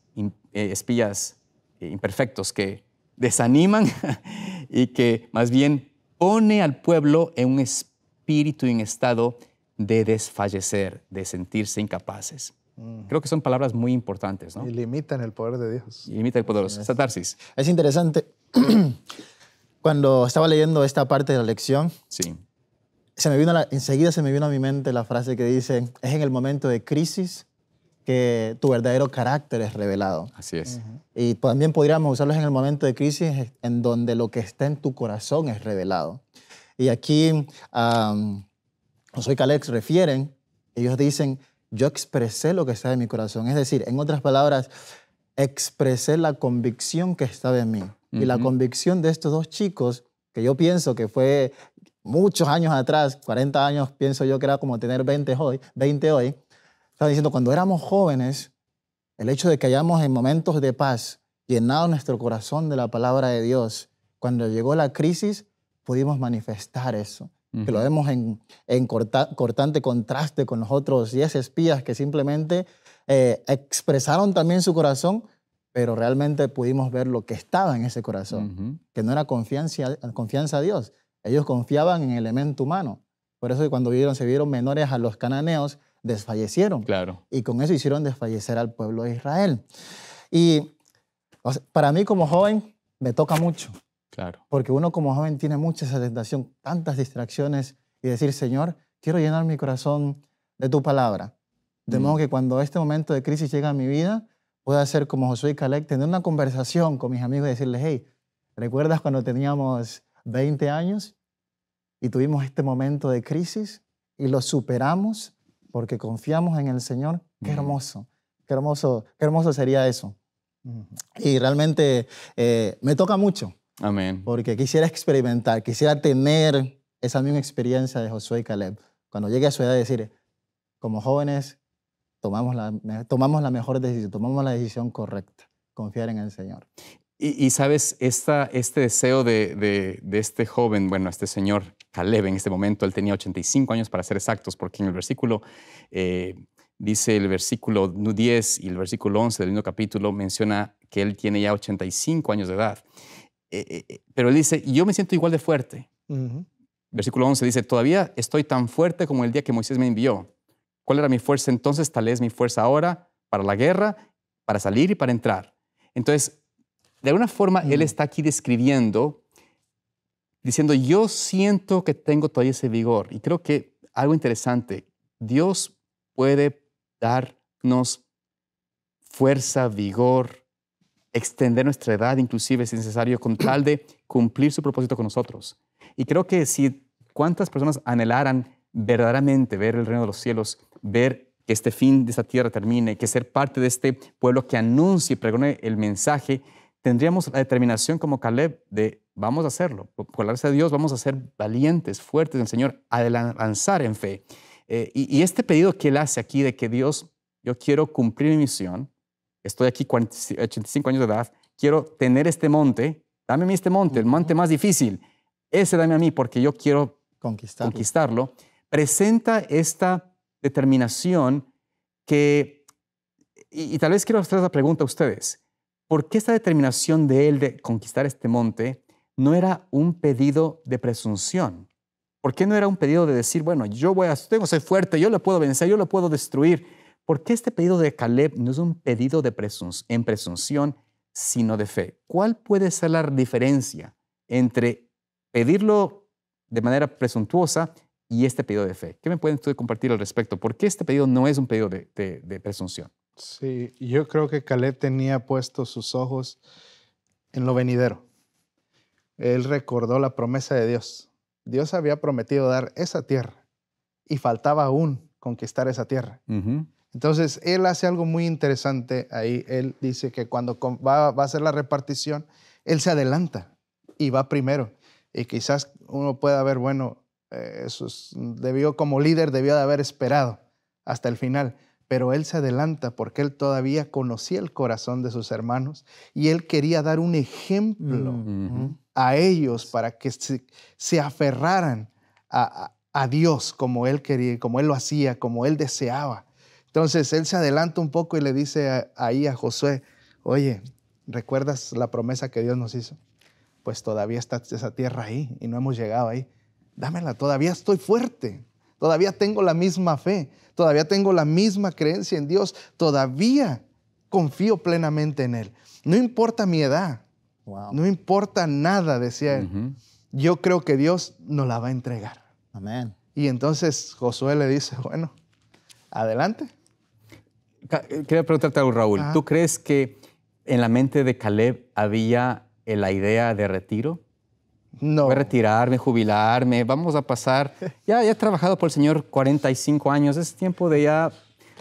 espías imperfectos que desaniman y que más bien pone al pueblo en un espíritu y en estado de desfallecer, de sentirse incapaces. Creo que son palabras muy importantes, ¿no? Y limitan el poder de Dios. Y limita el poderoso. Tarsis. Es interesante. Cuando estaba leyendo esta parte de la lección, Sí. enseguida se me vino a mi mente la frase que dice, es en el momento de crisis que tu verdadero carácter es revelado. Así es. Y también podríamos usarlos en el momento de crisis en donde lo que está en tu corazón es revelado. Y aquí Josué y Caleb refieren, ellos dicen, yo expresé lo que estaba en mi corazón. Es decir, en otras palabras, expresé la convicción que estaba en mí. Y la convicción de estos dos chicos, que yo pienso que fue muchos años atrás, 40 años, pienso yo que era como tener 20 hoy, estaba diciendo, cuando éramos jóvenes, el hecho de que hayamos en momentos de paz llenado nuestro corazón de la palabra de Dios, cuando llegó la crisis, pudimos manifestar eso. Que lo vemos en cortante contraste con los otros 10 espías que simplemente expresaron también su corazón, pero realmente pudimos ver lo que estaba en ese corazón, que no era confianza a Dios. Ellos confiaban en el elemento humano. Por eso cuando se vieron menores a los cananeos, desfallecieron. Claro. Y con eso hicieron desfallecer al pueblo de Israel. Y para mí como joven me toca mucho. Claro. Porque uno como joven tiene mucha esa tentación, tantas distracciones y decir, Señor, quiero llenar mi corazón de tu palabra. De modo que cuando este momento de crisis llega a mi vida, pueda ser como Josué y Caleb, tener una conversación con mis amigos y decirles, hey, ¿recuerdas cuando teníamos 20 años y tuvimos este momento de crisis y lo superamos porque confiamos en el Señor? Qué hermoso, qué hermoso, qué hermoso sería eso. Y realmente me toca mucho. Amén. Porque quisiera experimentar, quisiera tener esa misma experiencia de Josué y Caleb. Cuando llegue a su edad, decir, como jóvenes, tomamos la mejor decisión, tomamos la decisión correcta, confiar en el Señor. Y sabes, este deseo de este joven, bueno, este señor Caleb en este momento, él tenía 85 años para ser exactos, porque en el versículo, dice el versículo 10 y el versículo 11 del mismo capítulo, menciona que él tiene ya 85 años de edad. Pero él dice, yo me siento igual de fuerte. Versículo 11 dice, todavía estoy tan fuerte como el día que Moisés me envió. ¿Cuál era mi fuerza entonces? Tal es mi fuerza ahora para la guerra, para salir y para entrar. Entonces, de alguna forma, él está aquí describiendo, diciendo, yo siento que tengo todavía ese vigor. Y creo que algo interesante, Dios puede darnos fuerza, vigor, extender nuestra edad, inclusive si es necesario, con tal de cumplir su propósito con nosotros. Y creo que si cuántas personas anhelaran verdaderamente ver el reino de los cielos, ver que este fin de esta tierra termine, que ser parte de este pueblo que anuncie y pregone el mensaje, tendríamos la determinación como Caleb de vamos a hacerlo. Por la gracia de Dios vamos a ser valientes, fuertes en el Señor, a avanzar en fe. Y este pedido que él hace aquí de que Dios, yo quiero cumplir mi misión, estoy aquí 85 años de edad, quiero tener este monte, dame a mí este monte, el monte más difícil, ese dame a mí porque yo quiero conquistarlo. Presenta esta determinación que, y tal vez quiero hacer esa pregunta a ustedes, ¿por qué esta determinación de él de conquistar este monte no era un pedido de presunción? ¿Por qué no era un pedido de decir, bueno, yo tengo que ser fuerte, yo lo puedo vencer, yo lo puedo destruir? ¿Por qué este pedido de Caleb no es un pedido de en presunción, sino de fe? ¿Cuál puede ser la diferencia entre pedirlo de manera presuntuosa y este pedido de fe? ¿Qué me pueden ustedes compartir al respecto? ¿Por qué este pedido no es un pedido de presunción? Sí, yo creo que Caleb tenía puestos sus ojos en lo venidero. Él recordó la promesa de Dios. Dios había prometido dar esa tierra y faltaba aún conquistar esa tierra. Entonces, él hace algo muy interesante ahí. Él dice que cuando va a hacer la repartición, él se adelanta y va primero. Y quizás uno pueda ver, bueno, como líder debió de haber esperado hasta el final. Pero él se adelanta porque él todavía conocía el corazón de sus hermanos y él quería dar un ejemplo a ellos para que se aferraran a Dios como él quería, como él lo hacía, como él deseaba. Entonces él se adelanta un poco y le dice ahí a Josué, oye, ¿recuerdas la promesa que Dios nos hizo? Pues todavía está esa tierra ahí y no hemos llegado ahí. Dámela, todavía estoy fuerte, todavía tengo la misma fe, todavía tengo la misma creencia en Dios, todavía confío plenamente en Él. No importa mi edad, no importa nada, decía él. Yo creo que Dios nos la va a entregar. Amén. Y entonces Josué le dice, bueno, adelante. Quería preguntarte algo, Raúl. Ajá. ¿Tú crees que en la mente de Caleb había la idea de retiro? No. Voy a retirarme, jubilarme, vamos a pasar. Ya he trabajado por el Señor 45 años, es tiempo de ya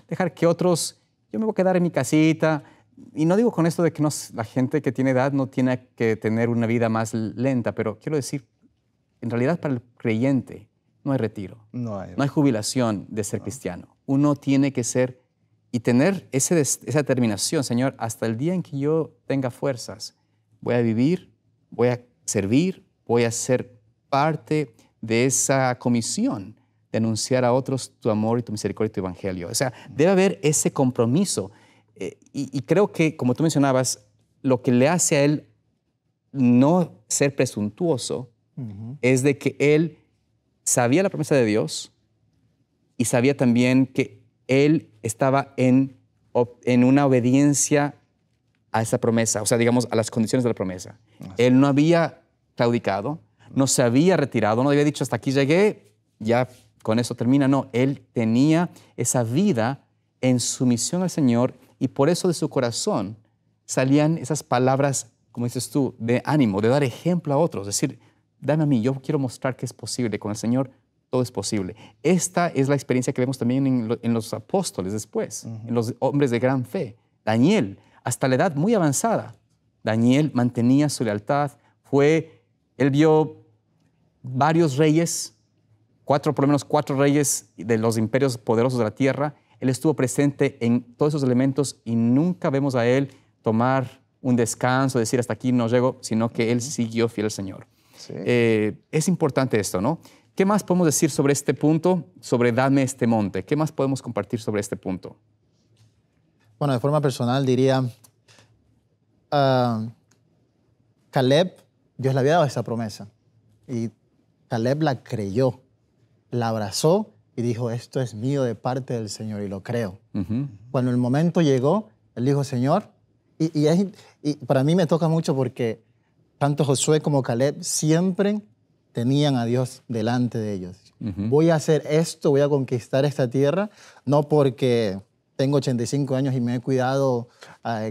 dejar que otros, yo me voy a quedar en mi casita. Y no digo con esto de que la gente que tiene edad no tiene que tener una vida más lenta, pero quiero decir, en realidad para el creyente no hay retiro, no hay jubilación de ser cristiano. Uno tiene que ser y tener esa determinación, Señor, hasta el día en que yo tenga fuerzas. Voy a vivir, voy a servir, voy a ser parte de esa comisión de anunciar a otros tu amor y tu misericordia y tu evangelio. O sea, debe haber ese compromiso. Y creo que, como tú mencionabas, lo que le hace a él no ser presuntuoso es de que él sabía la promesa de Dios y sabía también que él estaba en una obediencia a esa promesa, o sea, digamos, a las condiciones de la promesa. Él no había claudicado, no se había retirado, no había dicho hasta aquí llegué, ya con eso termina. No, él tenía esa vida en sumisión al Señor y por eso de su corazón salían esas palabras, como dices tú, de ánimo, de dar ejemplo a otros, decir, dame a mí, yo quiero mostrar que es posible, con el Señor todo es posible. Esta es la experiencia que vemos también en los apóstoles después, en los hombres de gran fe. Daniel, hasta la edad muy avanzada, Daniel mantenía su lealtad, él vio varios reyes, por lo menos cuatro reyes de los imperios poderosos de la tierra. Él estuvo presente en todos esos elementos y nunca vemos a él tomar un descanso, decir hasta aquí no llego, sino que él siguió fiel al Señor. Sí. Es importante esto, ¿no? ¿Qué más podemos decir sobre este punto, sobre dame este monte? ¿Qué más podemos compartir sobre este punto? Bueno, de forma personal diría, Caleb, Dios le había dado esa promesa y Caleb la creyó, la abrazó y dijo, esto es mío de parte del Señor y lo creo. Cuando el momento llegó, él dijo, Señor, y para mí me toca mucho porque tanto Josué como Caleb siempre tenían a Dios delante de ellos. Voy a hacer esto, voy a conquistar esta tierra, no porque tengo 85 años y me he cuidado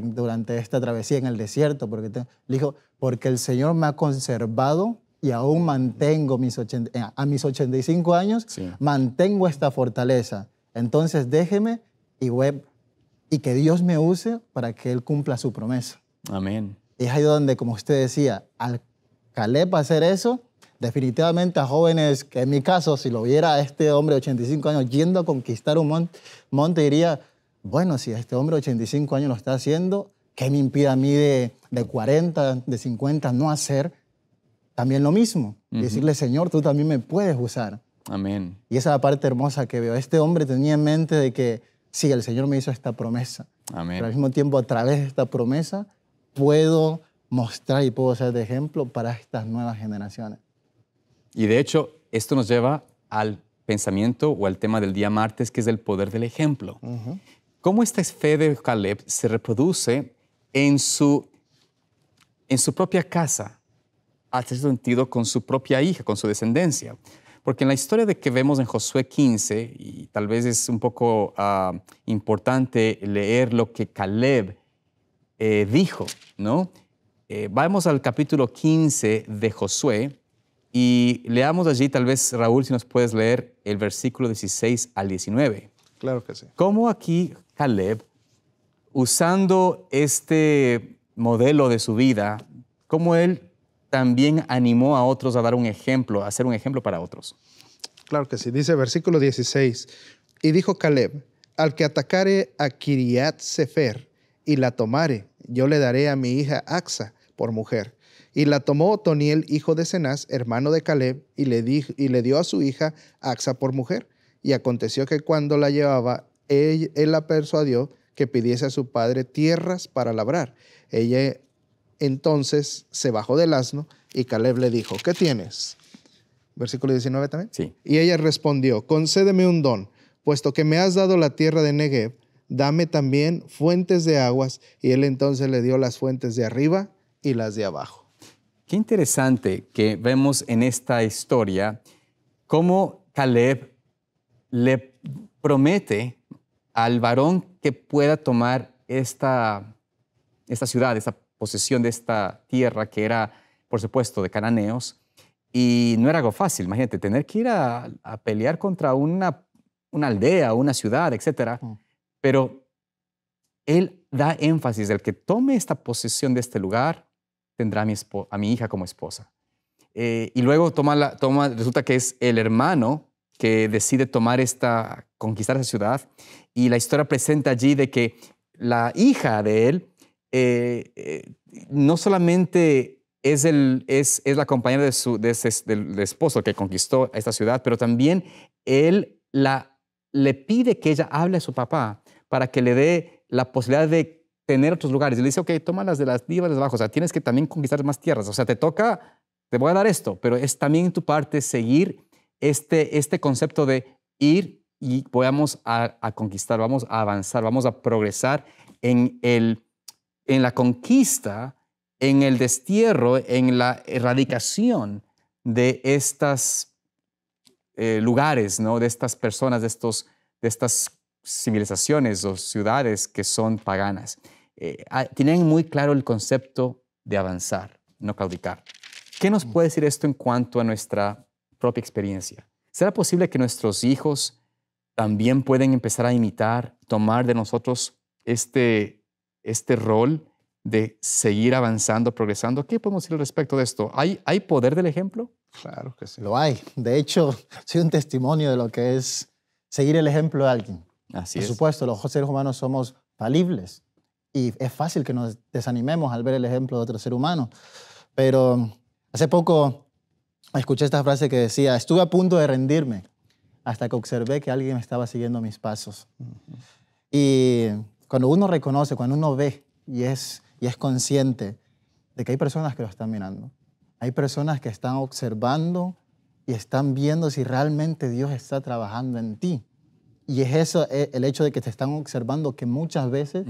durante esta travesía en el desierto, le dijo, porque el Señor me ha conservado y aún mantengo a mis 85 años, mantengo esta fortaleza. Entonces déjeme y que Dios me use para que Él cumpla su promesa. Amén. Y es ahí donde, como usted decía, al Caleb hacer eso, definitivamente a jóvenes, que en mi caso, si lo viera a este hombre de 85 años yendo a conquistar un monte, diría, bueno, si este hombre de 85 años lo está haciendo, ¿qué me impide a mí de 40, de 50 no hacer también lo mismo? Y decirle, Señor, tú también me puedes usar. Amén. Y esa es la parte hermosa que veo. Este hombre tenía en mente de que, sí, el Señor me hizo esta promesa. Amén. Pero al mismo tiempo, a través de esta promesa, puedo mostrar y puedo ser de ejemplo para estas nuevas generaciones. Y de hecho, esto nos lleva al pensamiento o al tema del día martes, que es el poder del ejemplo. ¿Cómo esta fe de Caleb se reproduce en su propia casa, a cierto sentido con su propia hija, con su descendencia? Porque en la historia de que vemos en Josué 15, y tal vez es un poco importante leer lo que Caleb dijo, ¿no? Vamos al capítulo 15 de Josué y leamos allí, tal vez, Raúl, si nos puedes leer el versículo 16 al 19. Claro que sí. ¿Cómo aquí Caleb, usando este modelo de su vida, cómo él también animó a otros a dar un ejemplo, a ser un ejemplo para otros? Claro que sí. Dice versículo 16. Y dijo Caleb, al que atacare a Kiriat Sefer y la tomare, yo le daré a mi hija Axa por mujer. Y la tomó Otoniel, hijo de Cenaz, hermano de Caleb, y le dio a su hija Axa por mujer. Y aconteció que cuando la llevaba, él la persuadió que pidiese a su padre tierras para labrar. Ella entonces se bajó del asno y Caleb le dijo, ¿qué tienes? Versículo 19 también. Sí. Y ella respondió, concédeme un don, puesto que me has dado la tierra de Negev, dame también fuentes de aguas. Y él entonces le dio las fuentes de arriba y las de abajo. Qué interesante que vemos en esta historia cómo Caleb le promete al varón que pueda tomar esta ciudad, esta posesión de esta tierra que era, por supuesto, de cananeos. Y no era algo fácil, imagínate, tener que ir a pelear contra una aldea, una ciudad, etc. Pero él da énfasis del que tome esta posesión de este lugar, tendrá a mi hija como esposa. Y luego resulta que es el hermano que decide conquistar esa ciudad. Y la historia presenta allí de que la hija de él no solamente es la compañera del esposo que conquistó esta ciudad, pero también él le pide que ella hable a su papá para que le dé la posibilidad de tener otros lugares. Y le dice, ok, toma las de las divas de abajo, o sea, tienes que también conquistar más tierras, o sea, te voy a dar esto, pero es también en tu parte seguir este concepto de ir y vamos a conquistar, vamos a avanzar, vamos a progresar en la conquista, en el destierro, en la erradicación de estos lugares, ¿no? De estas personas, de estas civilizaciones o ciudades que son paganas. Tienen muy claro el concepto de avanzar, no claudicar. ¿Qué nos puede decir esto en cuanto a nuestra propia experiencia? ¿Será posible que nuestros hijos también pueden empezar a imitar, tomar de nosotros este rol de seguir avanzando, progresando? ¿Qué podemos decir al respecto de esto? ¿Hay poder del ejemplo? Claro que sí. Lo hay. De hecho, soy un testimonio de lo que es seguir el ejemplo de alguien. Así Por es. supuesto, los seres humanos somos falibles y es fácil que nos desanimemos al ver el ejemplo de otro ser humano. Pero hace poco escuché esta frase que decía, estuve a punto de rendirme hasta que observé que alguien estaba siguiendo mis pasos. Y cuando uno reconoce, cuando uno ve y es consciente de que hay personas que lo están mirando, hay personas que están observando y están viendo si realmente Dios está trabajando en ti. Y es eso, el hecho de que te están observando, que muchas veces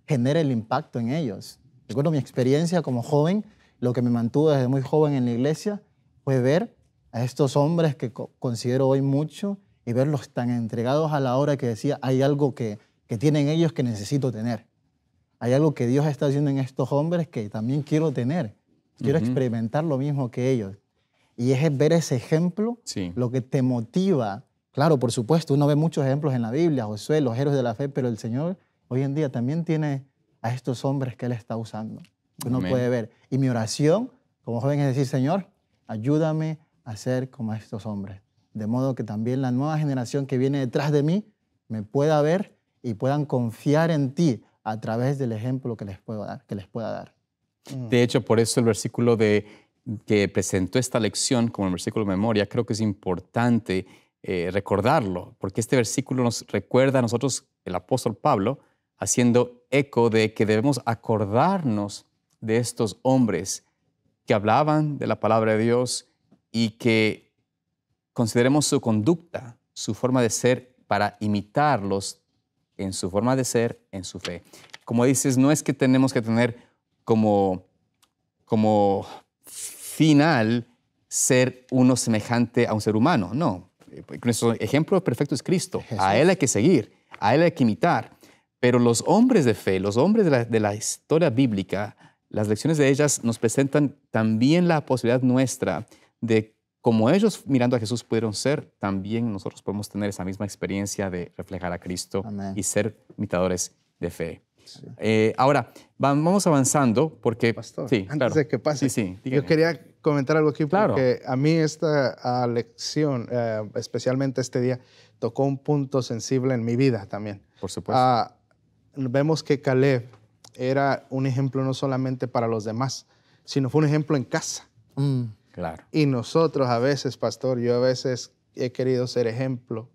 genera el impacto en ellos. Recuerdo mi experiencia como joven, lo que me mantuvo desde muy joven en la iglesia fue ver a estos hombres que considero hoy mucho y verlos tan entregados a la hora que decía, hay algo que tienen ellos que necesito tener. Hay algo que Dios está haciendo en estos hombres que también quiero tener. Quiero experimentar lo mismo que ellos. Y es ver ese ejemplo lo que te motiva. Claro, por supuesto, uno ve muchos ejemplos en la Biblia, Josué, los héroes de la fe, pero el Señor hoy en día también tiene a estos hombres que Él está usando, que uno puede ver. Y mi oración como joven es decir, Señor, ayúdame a ser como estos hombres, de modo que también la nueva generación que viene detrás de mí me pueda ver y puedan confiar en ti a través del ejemplo que les pueda dar. De hecho, por eso el versículo que presentó esta lección como el versículo de memoria, creo que es importante recordarlo, porque este versículo nos recuerda a nosotros, el apóstol Pablo, haciendo eco de que debemos acordarnos de estos hombres que hablaban de la palabra de Dios y que consideremos su conducta, su forma de ser, para imitarlos en su forma de ser, en su fe. Como dices, no es que tenemos que tener como final ser uno semejante a un ser humano, no. Nuestro ejemplo perfecto es Cristo. Jesús. A Él hay que seguir, a Él hay que imitar. Pero los hombres de fe, los hombres de la historia bíblica, las lecciones de ellas nos presentan también la posibilidad nuestra de como ellos mirando a Jesús pudieron ser, también nosotros podemos tener esa misma experiencia de reflejar a Cristo Amén. y ser imitadores de fe. Ahora, vamos avanzando porque... Pastor, sí, antes claro. de que pase, Sí, dígame. yo quería comentar algo aquí Claro. porque a mí esta lección, especialmente este día, tocó un punto sensible en mi vida también. Por supuesto. Vemos que Caleb era un ejemplo no solamente para los demás, sino fue un ejemplo en casa. Claro. Y nosotros a veces, pastor, yo a veces he querido ser ejemplo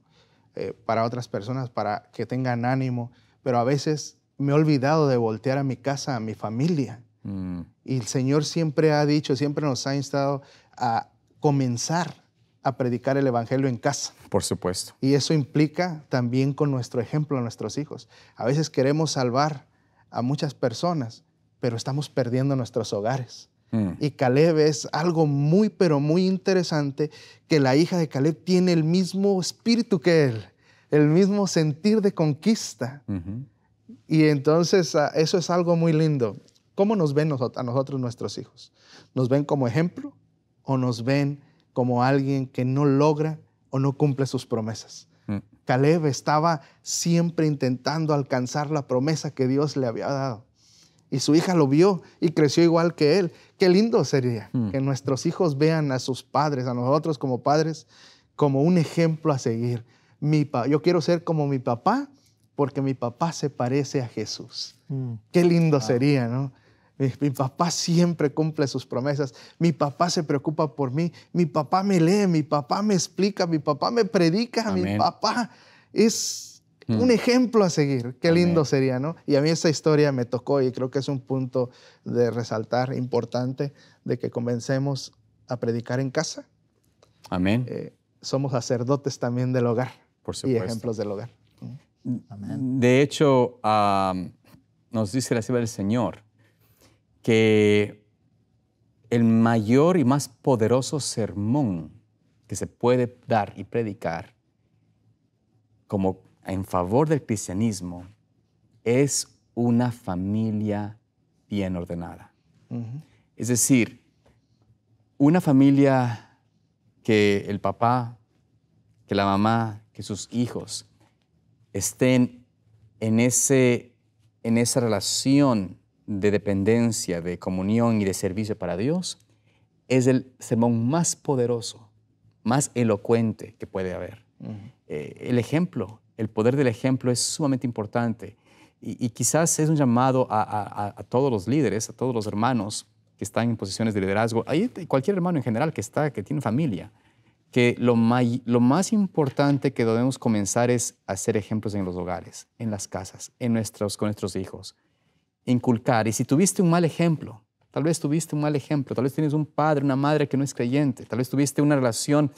para otras personas, para que tengan ánimo, pero a veces me he olvidado de voltear a mi casa, a mi familia. Y el Señor siempre ha dicho, siempre nos ha instado a comenzar a predicar el Evangelio en casa. Por supuesto. Y eso implica también con nuestro ejemplo a nuestros hijos. A veces queremos salvar a muchas personas, pero estamos perdiendo nuestros hogares. Y Caleb es algo muy, pero muy interesante, que la hija de Caleb tiene el mismo espíritu que él, el mismo sentir de conquista. Y entonces eso es algo muy lindo. ¿Cómo nos ven a nosotros nuestros hijos? ¿Nos ven como ejemplo o nos ven como alguien que no logra o no cumple sus promesas? Caleb estaba siempre intentando alcanzar la promesa que Dios le había dado. Y su hija lo vio y creció igual que él. Qué lindo sería que nuestros hijos vean a sus padres, a nosotros como padres, como un ejemplo a seguir. Yo quiero ser como mi papá porque mi papá se parece a Jesús. Qué lindo sería, ¿no? Mi papá siempre cumple sus promesas. Mi papá se preocupa por mí. Mi papá me lee, mi papá me explica, mi papá me predica. Amén. Mi papá es un ejemplo a seguir. Qué lindo sería, ¿no? Y a mí esa historia me tocó y creo que es un punto de resaltar importante de que comencemos a predicar en casa. Amén. Somos sacerdotes también del hogar. Por Y supuesto. ejemplos del hogar. Amén. De hecho, nos dice la Escritura del Señor que el mayor y más poderoso sermón que se puede dar y predicar como en favor del cristianismo es una familia bien ordenada. Es decir, una familia que el papá, que la mamá, que sus hijos estén en esa relación de dependencia, de comunión y de servicio para Dios, es el sermón más poderoso, más elocuente que puede haber. El ejemplo, el poder del ejemplo es sumamente importante y quizás es un llamado a todos los líderes, a todos los hermanos que están en posiciones de liderazgo, cualquier hermano en general que tiene familia, que lo más importante que debemos comenzar es hacer ejemplos en los hogares, en las casas, con nuestros hijos. Inculcar. Y si tuviste un mal ejemplo, tal vez tienes un padre, una madre que no es creyente, tal vez tuviste una relación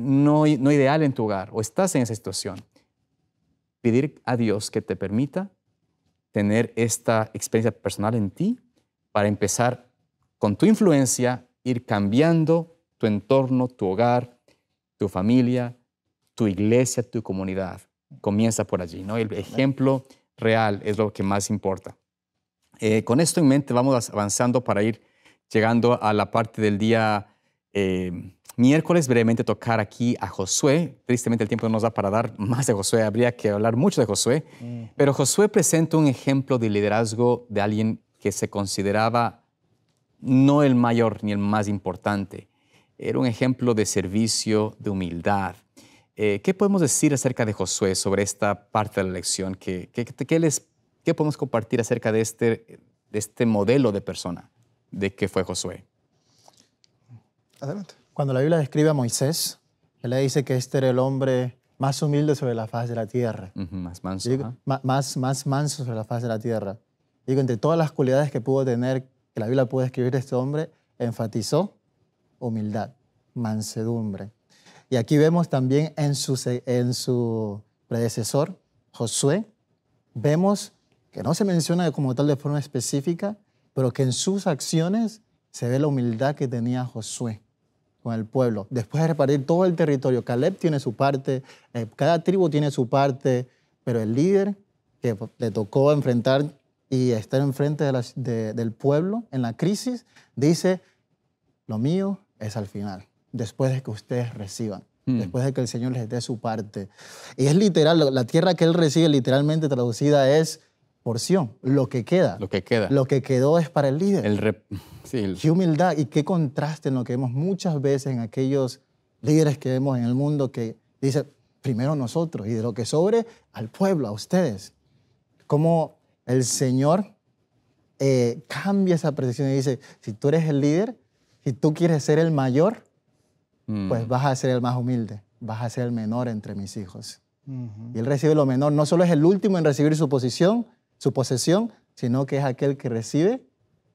no ideal en tu hogar o estás en esa situación, pedir a Dios que te permita tener esta experiencia personal en ti para empezar con tu influencia, ir cambiando tu entorno, tu hogar, tu familia, tu iglesia, tu comunidad. Comienza por allí, ¿no? El ejemplo real es lo que más importa. Con esto en mente vamos avanzando para ir llegando a la parte del día miércoles, brevemente tocar aquí a Josué. Tristemente el tiempo no nos da para dar más de Josué, habría que hablar mucho de Josué, pero Josué presenta un ejemplo de liderazgo de alguien que se consideraba no el mayor ni el más importante. Era un ejemplo de servicio, de humildad. ¿Qué podemos decir acerca de Josué sobre esta parte de la lección? ¿Qué podemos compartir acerca de este modelo de persona de que fue Josué? Adelante. Cuando la Biblia describe a Moisés, él le dice que este era el hombre más humilde sobre la faz de la tierra. Más manso. Digo, más manso sobre la faz de la tierra. Digo, entre todas las cualidades que pudo tener, que la Biblia puede describir de este hombre, enfatizó humildad, mansedumbre. Y aquí vemos también en su predecesor, Josué, vemos que no se menciona como tal de forma específica, pero que en sus acciones se ve la humildad que tenía Josué con el pueblo. Después de repartir todo el territorio, Caleb tiene su parte, cada tribu tiene su parte, pero el líder que le tocó enfrentar y estar enfrente del pueblo en la crisis, dice, lo mío es al final. después de que ustedes reciban, después de que el Señor les dé su parte. Y es literal, la tierra que Él recibe literalmente traducida es porción, lo que queda. Lo que queda. Lo que quedó es para el líder. Qué humildad y qué contraste en lo que vemos muchas veces en aquellos líderes que vemos en el mundo que dicen, primero nosotros y de lo que sobre al pueblo, a ustedes. Cómo el Señor cambia esa percepción y dice, si tú eres el líder, si tú quieres ser el mayor, pues vas a ser el más humilde, vas a ser el menor entre mis hijos. Y Él recibe lo menor, no solo es el último en recibir su posesión, sino que es aquel que recibe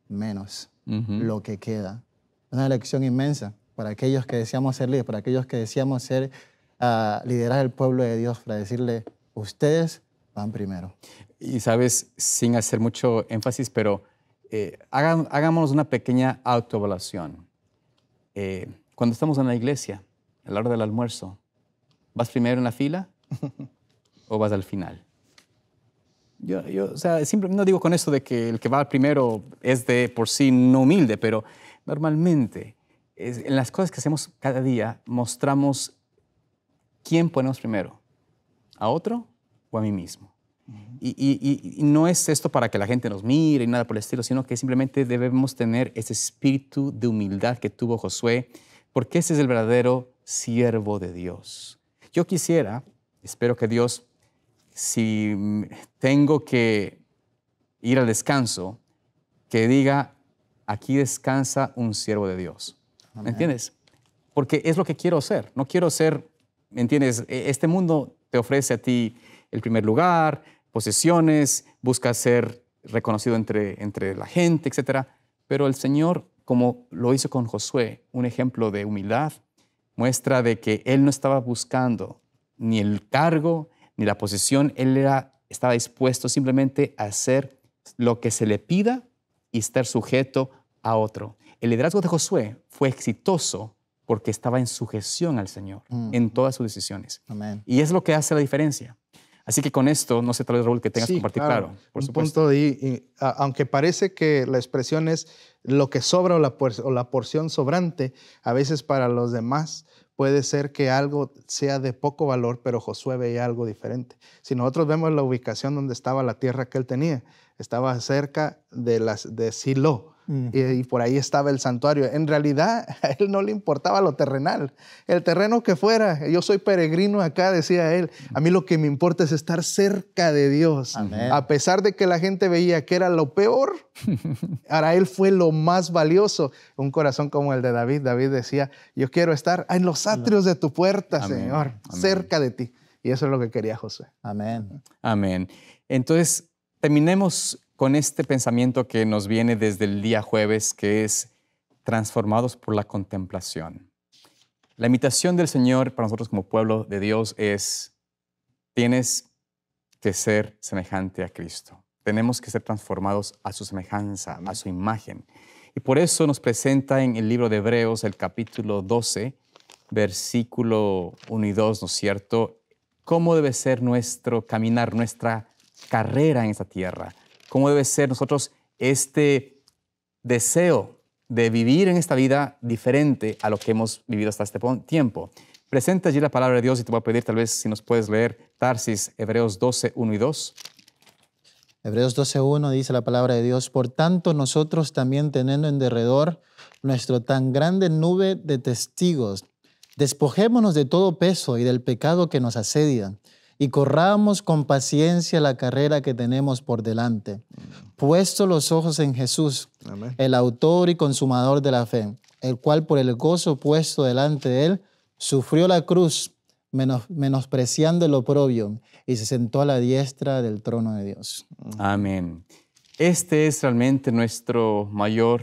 menos, lo que queda. Una lección inmensa para aquellos que deseamos ser líderes, para aquellos que deseamos ser, liderar el pueblo de Dios, para decirle, ustedes van primero. Y sabes, sin hacer mucho énfasis, pero hagámonos una pequeña autoevaluación. Cuando estamos en la iglesia, a la hora del almuerzo, ¿vas primero en la fila o vas al final? Yo o sea, siempre no digo con esto de que el que va primero es de por sí no humilde, pero normalmente en las cosas que hacemos cada día mostramos quién ponemos primero, ¿a otro o a mí mismo? Y no es esto para que la gente nos mire y nada por el estilo, sino que simplemente debemos tener ese espíritu de humildad que tuvo Josué, porque ese es el verdadero siervo de Dios. Yo quisiera, espero que Dios, si tengo que ir al descanso, que diga, aquí descansa un siervo de Dios. ¿Me entiendes? Porque es lo que quiero ser. No quiero ser, ¿me entiendes? Este mundo te ofrece a ti el primer lugar, posesiones, busca ser reconocido entre la gente, etc. Pero el Señor, como lo hizo con Josué, un ejemplo de humildad, muestra de que Él no estaba buscando ni el cargo, ni la posesión. Él estaba dispuesto simplemente a hacer lo que se le pida y estar sujeto a otro. El liderazgo de Josué fue exitoso porque estaba en sujeción al Señor en todas sus decisiones. Amén. Y es lo que hace la diferencia. Así que con esto, no sé, tal vez, Raúl, que tengas que compartir, claro, por supuesto. Punto aunque parece que la expresión es lo que sobra o la porción sobrante, a veces para los demás puede ser que algo sea de poco valor, pero Josué veía algo diferente. Si nosotros vemos la ubicación donde estaba la tierra que él tenía, estaba cerca de Silo, y por ahí estaba el santuario. En realidad, a él no le importaba lo terrenal. El terreno que fuera, yo soy peregrino acá, decía él. A mí lo que me importa es estar cerca de Dios. Amén. A pesar de que la gente veía que era lo peor, para él fue lo más valioso. Un corazón como el de David. David decía, yo quiero estar en los atrios de tu puerta, Amén. Señor, Amén. Cerca de ti. Y eso es lo que quería Josué. Amén. Amén. Entonces, terminemos con este pensamiento que nos viene desde el día jueves, que es transformados por la contemplación. La invitación del Señor para nosotros como pueblo de Dios es, tienes que ser semejante a Cristo. Tenemos que ser transformados a su semejanza, a su imagen. Y por eso nos presenta en el libro de Hebreos, el capítulo 12, versículo 1 y 2, ¿no es cierto?, cómo debe ser nuestro caminar, nuestra carrera en esta tierra. Cómo debe ser nosotros este deseo de vivir en esta vida diferente a lo que hemos vivido hasta este tiempo. Presenta allí la palabra de Dios y te voy a pedir tal vez si nos puedes leer, Tarsis, Hebreos 12, 1 y 2. Hebreos 12:1 dice la palabra de Dios, por tanto nosotros también teniendo en derredor nuestro tan grande nube de testigos, despojémonos de todo peso y del pecado que nos asedia y corramos con paciencia la carrera que tenemos por delante, puesto los ojos en Jesús, Amén. el autor y consumador de la fe, el cual por el gozo puesto delante de él sufrió la cruz, menospreciando el oprobio, y se sentó a la diestra del trono de Dios. Amén. Este es realmente nuestro mayor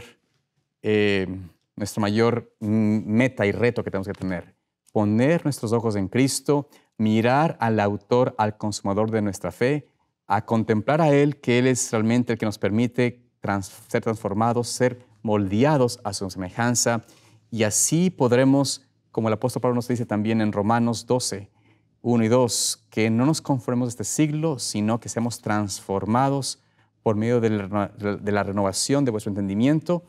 meta y reto que tenemos que tener. Poner nuestros ojos en Cristo, mirar al autor, al consumador de nuestra fe, a contemplar a Él, que Él es realmente el que nos permite ser transformados, ser moldeados a su semejanza, y así podremos, como el apóstol Pablo nos dice también en Romanos 12, 1 y 2, que no nos conformemos a este siglo, sino que seamos transformados por medio de la renovación de vuestro entendimiento,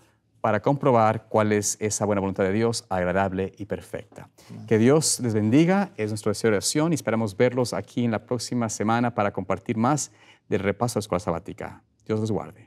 para comprobar cuál es esa buena voluntad de Dios, agradable y perfecta. Que Dios les bendiga, es nuestra deseo de oración y esperamos verlos aquí en la próxima semana para compartir más del repaso de la escuela sabática. Dios los guarde.